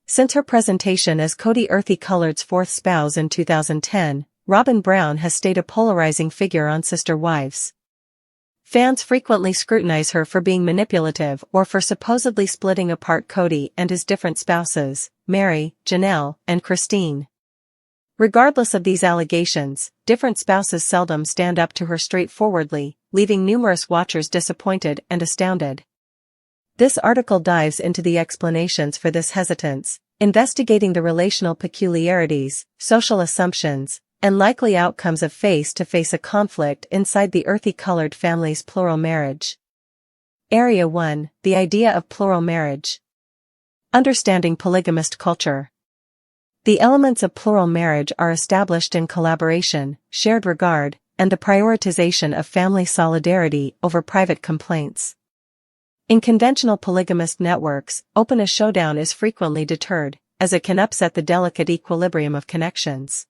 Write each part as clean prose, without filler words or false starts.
Since her presentation as Kody Earthy Colored's fourth spouse in 2010, Robyn Brown has stayed a polarizing figure on Sister Wives. Fans frequently scrutinize her for being manipulative or for supposedly splitting apart Kody and his different spouses, Meri, Janelle, and Christine. Regardless of these allegations, different spouses seldom stand up to her straightforwardly, leaving numerous watchers disappointed and astounded. This article dives into the explanations for this hesitance, investigating the relational peculiarities, social assumptions, and likely outcomes of face-to-face a conflict inside the Earthy Colored family's plural marriage. Area 1, the idea of plural marriage. Understanding polygamist culture. The elements of plural marriage are established in collaboration, shared regard, and the prioritization of family solidarity over private complaints. In conventional polygamist networks, open a showdown is frequently deterred, as it can upset the delicate equilibrium of connections.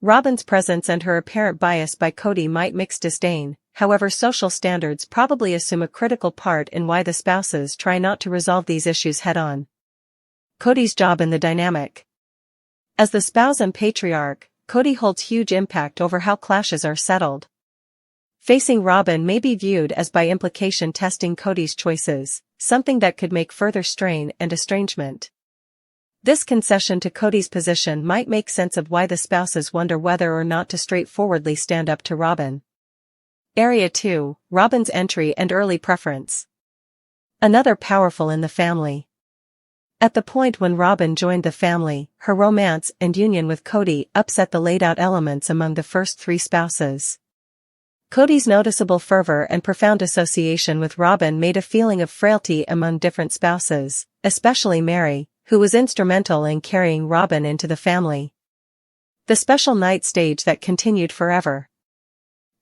Robyn's presence and her apparent bias by Kody might mix disdain, however social standards probably assume a critical part in why the spouses try not to resolve these issues head-on. Kody's job in the dynamic. As the spouse and patriarch, Kody holds huge impact over how clashes are settled. Facing Robyn may be viewed as by implication testing Kody's choices, something that could make further strain and estrangement. This concession to Kody's position might make sense of why the spouses wonder whether or not to straightforwardly stand up to Robyn. Area 2, Robyn's entry and early preference. Another powerful in the family. At the point when Robyn joined the family, her romance and union with Kody upset the laid-out elements among the first three spouses. Kody's noticeable fervor and profound association with Robyn made a feeling of frailty among different spouses, especially Meri, who was instrumental in carrying Robyn into the family. The special night stage that continued forever.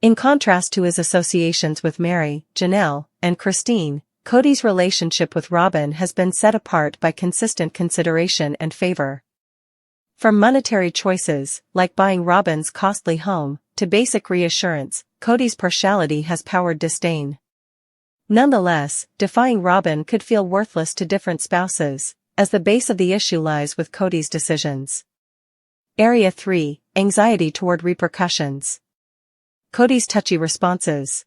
In contrast to his associations with Meri, Janelle, and Christine, Kody's relationship with Robyn has been set apart by consistent consideration and favor. From monetary choices, like buying Robyn's costly home, to basic reassurance, Kody's partiality has powered disdain. Nonetheless, defying Robyn could feel worthless to different spouses, as the base of the issue lies with Kody's decisions. Area 3, Anxiety toward repercussions. Kody's touchy responses.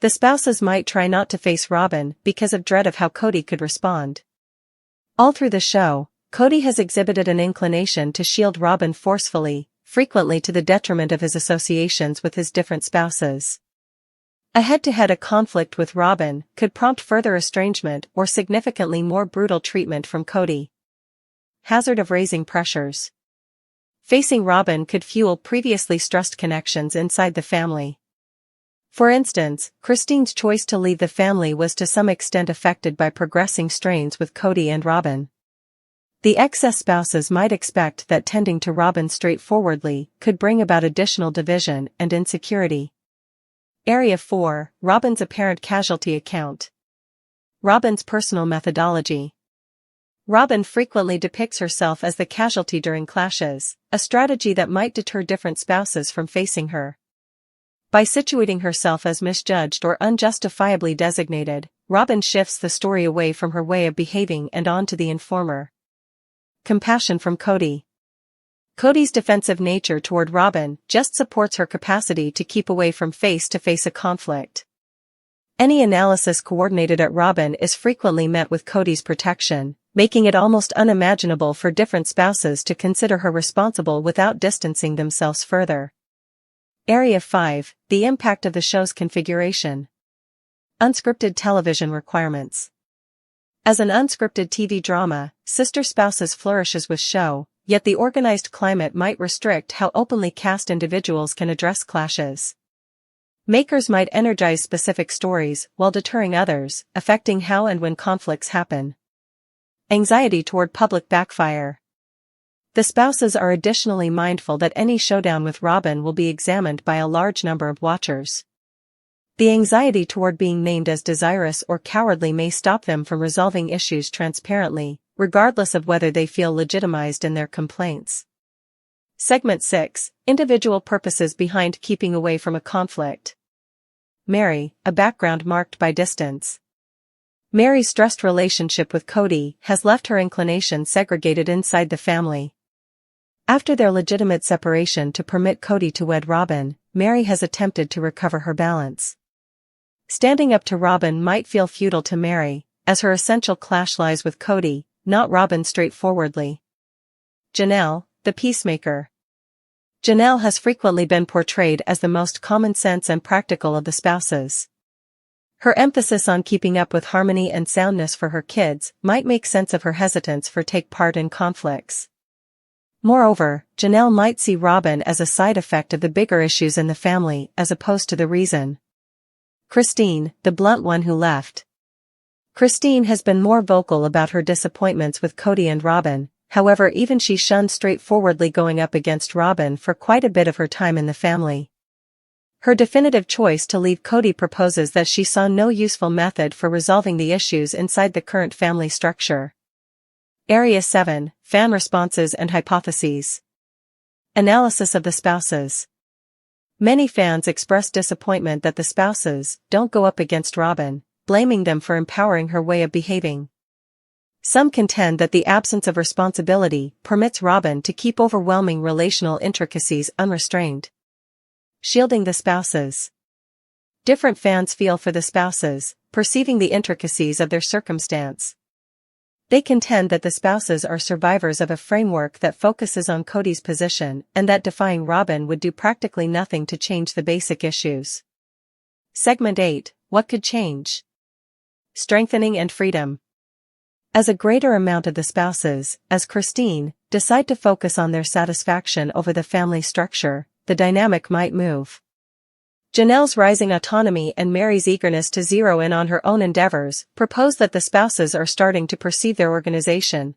The spouses might try not to face Robyn because of dread of how Kody could respond. All through the show, Kody has exhibited an inclination to shield Robyn forcefully, frequently to the detriment of his associations with his different spouses. A head-to-head conflict with Robyn could prompt further estrangement or significantly more brutal treatment from Kody. Hazard of raising pressures. Facing Robyn could fuel previously stressed connections inside the family. For instance, Christine's choice to leave the family was to some extent affected by progressing strains with Kody and Robyn. The excess spouses might expect that tending to Robyn straightforwardly could bring about additional division and insecurity. Area 4, Robyn's apparent casualty account. Robyn's personal methodology. Robyn frequently depicts herself as the casualty during clashes, a strategy that might deter different spouses from facing her. By situating herself as misjudged or unjustifiably designated, Robyn shifts the story away from her way of behaving and onto the informer. Compassion from Kody. Kody's defensive nature toward Robyn just supports her capacity to keep away from face-to-face a conflict. Any analysis coordinated at Robyn is frequently met with Kody's protection, making it almost unimaginable for different spouses to consider her responsible without distancing themselves further. Area 5, the impact of the show's configuration. Unscripted television requirements. As an unscripted TV drama, Sister Spouses flourishes with show, yet the organized climate might restrict how openly cast individuals can address clashes. Makers might energize specific stories while deterring others, affecting how and when conflicts happen. Anxiety toward public backfire. The spouses are additionally mindful that any showdown with Robyn will be examined by a large number of watchers. The anxiety toward being named as desirous or cowardly may stop them from resolving issues transparently, regardless of whether they feel legitimized in their complaints. Segment 6, Individual purposes behind keeping away from a conflict. Meri, a background marked by distance. Meri's stressed relationship with Kody has left her inclination segregated inside the family. After their legitimate separation to permit Kody to wed Robin, Meri has attempted to recover her balance. Standing up to Robin might feel futile to Meri, as her essential clash lies with Kody, not Robin straightforwardly. Janelle, the peacemaker. Janelle has frequently been portrayed as the most common sense and practical of the spouses. Her emphasis on keeping up with harmony and soundness for her kids might make sense of her hesitance for take part in conflicts. Moreover, Janelle might see Robin as a side effect of the bigger issues in the family as opposed to the reason. Christine, the blunt one who left. Christine has been more vocal about her disappointments with Kody and Robin, however even she shunned straightforwardly going up against Robin for quite a bit of her time in the family. Her definitive choice to leave Kody proposes that she saw no useful method for resolving the issues inside the current family structure. Area 7, Fan Responses and Hypotheses. Analysis of the spouses. Many fans express disappointment that the spouses don't go up against Robin, blaming them for empowering her way of behaving. Some contend that the absence of responsibility permits Robin to keep overwhelming relational intricacies unrestrained. Shielding the spouses. Different fans feel for the spouses, perceiving the intricacies of their circumstance. They contend that the spouses are survivors of a framework that focuses on Kody's position and that defying Robin would do practically nothing to change the basic issues. Segment 8, What could change? Strengthening and freedom. As a greater amount of the spouses, as Christine, decide to focus on their satisfaction over the family structure, the dynamic might move. Janelle's rising autonomy and Meri's eagerness to zero in on her own endeavors propose that the spouses are starting to perceive their organization,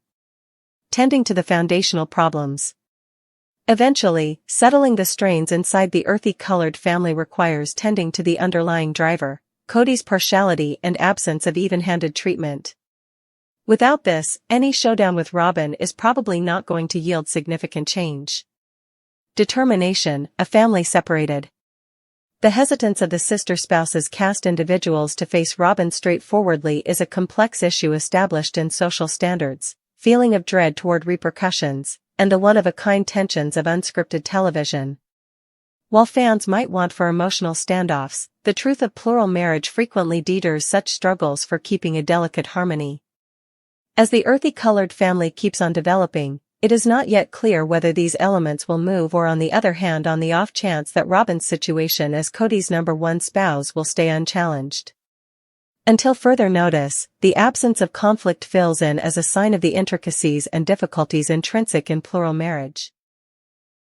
tending to the foundational problems. Eventually, settling the strains inside the earthy-colored family requires tending to the underlying driver, Kody's partiality and absence of even-handed treatment. Without this, any showdown with Robin is probably not going to yield significant change. Determination, a family separated. The hesitance of the sister spouses cast individuals to face Robin straightforwardly is a complex issue established in social standards, feeling of dread toward repercussions, and the one-of-a-kind tensions of unscripted television. While fans might want for emotional standoffs, the truth of plural marriage frequently deters such struggles for keeping a delicate harmony. As the earthy-colored family keeps on developing, it is not yet clear whether these elements will move or on the other hand on the off chance that Robin's situation as Kody's number one spouse will stay unchallenged. Until further notice, the absence of conflict fills in as a sign of the intricacies and difficulties intrinsic in plural marriage.